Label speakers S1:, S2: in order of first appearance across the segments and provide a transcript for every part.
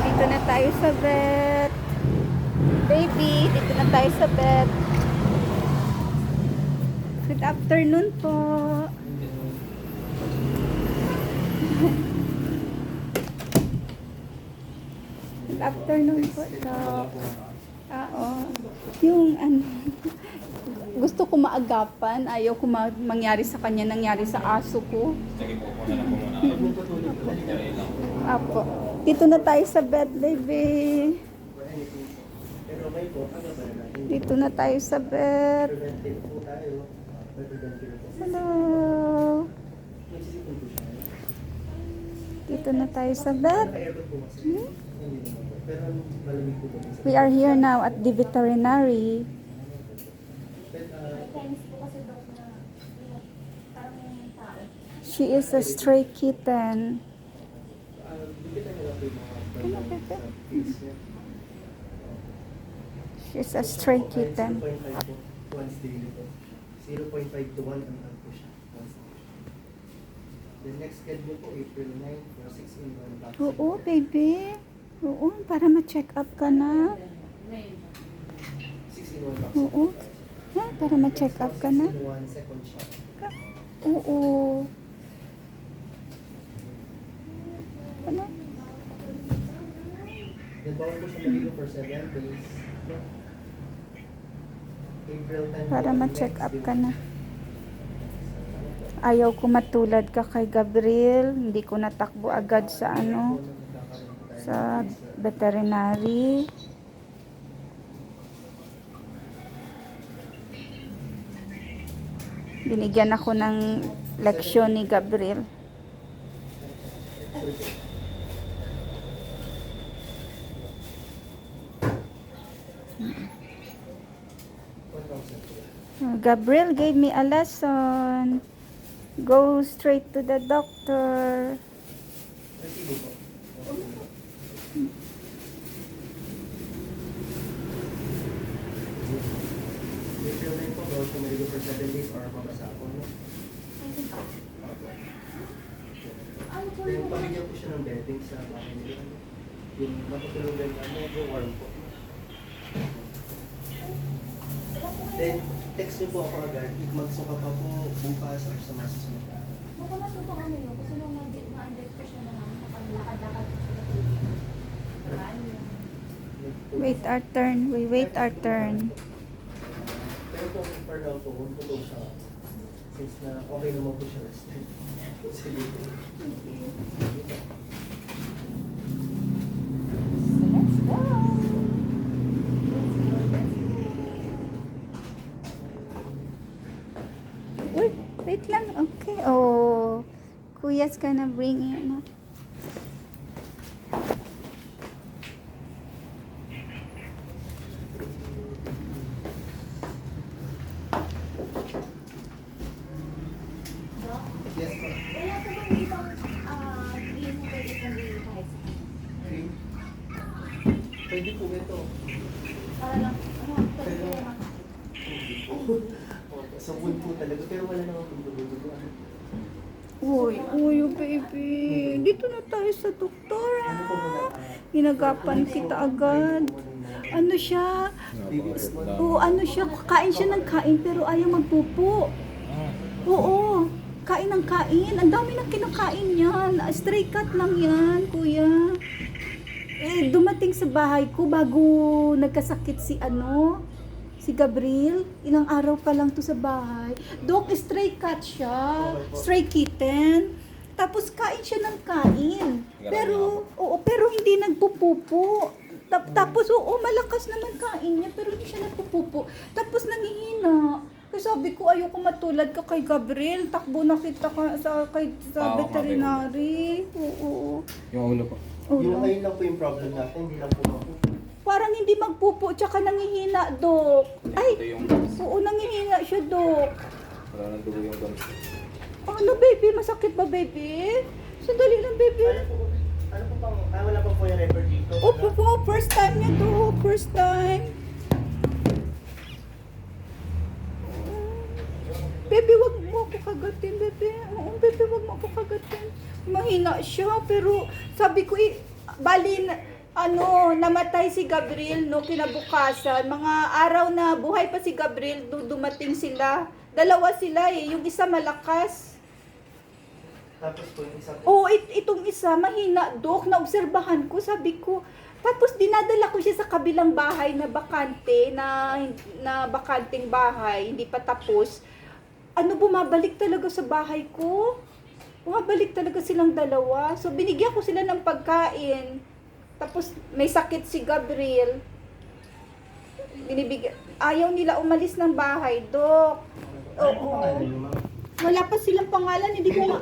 S1: Dito na tayo sa vet. Baby, dito na tayo sa vet. Good afternoon po. Good afternoon po, Doc. Oo. Yung ano, gusto ko maagapan, ayaw ko mangyari sa kanya, nangyari sa aso ko. Apo. Dito na tayo sa bed, baby. Dito na tayo sa bed. Hello. Dito na tayo sa bed. We are here now at the veterinary. She is a stray kitten. She's a stray kitten.
S2: 0.5 to 1 ang po siya. The next schedule po, April 9 for 6 in 1 vaccine.
S1: Oo, baby. Oo, para ma-check up ka na.
S2: 6 in 1 vaccine.
S1: Oo. Ha, para ma-check up ka na.
S2: 6 in 1 second shot.
S1: Oo. Ano?
S2: Then bawal po siya maligo for 7 days. April 10
S1: Para
S2: po,
S1: ma-check
S2: next
S1: up
S2: day.
S1: ka na. Ayaw ko matulad ka kay Gabriel. Hindi ko natakbo agad sa ano, sa veterinary. Binigyan ako ng leksyon ni Gabriel. Gabriel gave me a lesson. Go straight to the doctor.
S2: Resibo po. April 9 po, bawal po maligo for 7 days or mabasa ako, no? Then pabigyan po siya ng bedding sa bahay nila. Yung matutulog din na medyo warm po. Then, text niyo po ako agad. Magsuka pa po bukas or sa masusunod.
S3: Baka matutong ano yun, kasi nung ma-undead ko siya na nakalakad-lakad ko siya.
S1: Wait our turn. We wait our turn.
S2: Pero kung for now po, huwag po po siya. Since na okay naman po siya rest. Sige po.
S1: Let's go. Wait, wait lang. Okay. Oh, Kuya's gonna bring in.
S2: Yes po.
S3: Wala ka bang ibang green na pwede kong i-kahit sa akin?
S2: Green. Pwede po ito.
S3: Para lang, pwede ko lang
S2: Sa wood po talaga. Pero wala naman po dugo.
S1: Uy, uy, baby. Dito na tayo sa doktora.
S2: Ano po muna?
S1: Ginagapan kita agad. Ano siya? Oo, ano siya? Kain siya ng kain pero ayaw magpupo. Oo, kain ng kain. Ang dami ng kinakain yan. Stray cat lang yan, kuya. Eh, dumating sa bahay ko bago nagkasakit si si Gabriel. Ilang araw pa lang to sa bahay. Dok, stray cat siya. Stray kitten. Tapos kain siya ng kain. Pero, oo, pero hindi nagpupupo. Tapos, oo, malakas naman kain niya, pero hindi siya nagpupupo. Tapos nangihina. Kaya sabi ko, ayoko matulad ka kay Gabriel. Takbo na kita sa veterinary. Oo.
S4: Yung ulo po.
S2: Yung
S1: Oo.
S2: ngayon lang po yung problem natin. Hindi lang po mapupo.
S1: Parang hindi magpupo, tsaka nangihina, Dok. Ay,
S4: Ito yung
S1: oo, nangihina siya, Dok.
S4: wala nang dugo yung gums.
S1: Ano, baby? Masakit ba, baby? Sandali lang, baby.
S2: Ano po pang, wala pa po yung record dito.
S1: Opo po, first time niya to. First time. Baby, wag mo ako kagatin, bebe. Oo, bebe, wag mo ako kagatin. Mahina siya, pero sabi ko, bali, namatay si Gabriel, no, kinabukasan. Mga araw na buhay pa si Gabriel, dumating sila. Dalawa sila eh, yung isa malakas.
S2: Tapos po yung isa po.
S1: Oo, itong isa, mahina, Dok. Naobserbahan ko, sabi ko. Tapos dinadala ko siya sa kabilang bahay na bakante, na bakanting bahay, hindi pa tapos. Bumabalik talaga sa bahay ko. Bumabalik talaga silang dalawa. So, binigyan ko sila ng pagkain. Tapos, may sakit si Gabriel. Ayaw nila umalis ng bahay, Dok.
S2: Ano po
S1: Oo.
S2: pangalan niyo, ma'am?
S1: Wala pa silang pangalan, hindi ko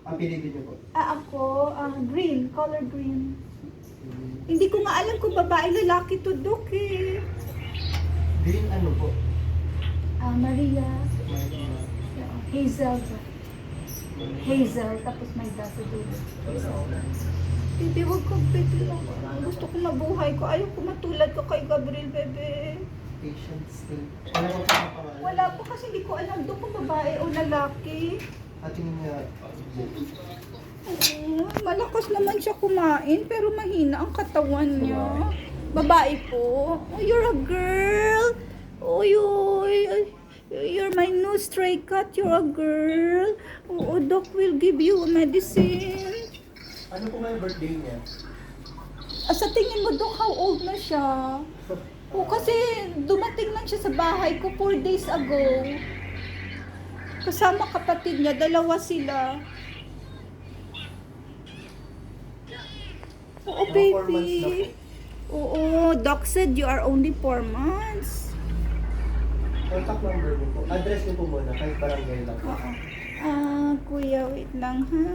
S2: Apelido niyo po.
S1: green, color green. Hindi ko nga alam kung babae, lalaki to, Dok eh.
S2: Green ano po?
S1: Maria,
S2: Maria.
S1: Hazel. Hazel, tapos may dasa dulo. Bebe, huwag kang bebe. Gusto ko mabuhay ko. Ayaw ko matulad ko kay Gabriel, bebe.
S2: Patient still. Wala po po ang pangalan.
S1: Wala pa kasi hindi ko alam doon kung babae o lalaki.
S2: Ating
S1: Malakas naman siya kumain, pero mahina ang katawan niya. Babae po. Oh, you're a girl. Oh, you're my new stray cat. You're a girl. Oh, doc will give you medicine.
S2: Ano po nga yung birthday niya?
S1: Sa tingin mo, doc, how old na siya? Oh, kasi dumating lang siya sa bahay ko 4 days ago. Kasama kapatid niya, dalawa sila. Oo,
S2: Mga 4 months na
S1: baby. Oo, doc said you are only 4 months.
S2: Contact number niyo po. Address niyo po muna, kahit barangay lang.
S1: Oo. Kuya, wait lang ha.